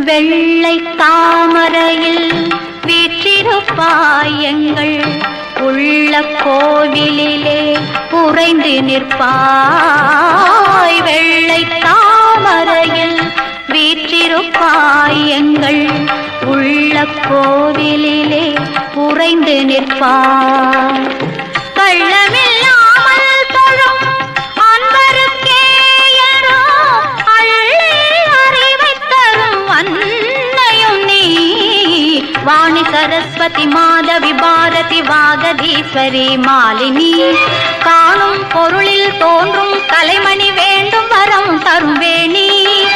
வெள்ளை தாமரையில் வீற்றிருப்பாய் எங்கள் உள்ள கோவிலிலே உறைந்து நிற்பாய். வெள்ளை தாமரையில் வீற்றிருப்பாய் எங்கள் உள்ள கோவிலிலே உறைந்து நிற்பாய். கள்ளமில்லாமல் தொழும் அன்பருக்கே என்றோ அள்ளி அறிவை தரும் அன்னையும் நீ. வாணி சரஸ்வதி மாதவி பாரதி வாகதீஸ்வரி மாலினி. காணும் பொருளில் தோன்றும் கலைமணி வேண்டும் வரம் தரும் வேணி.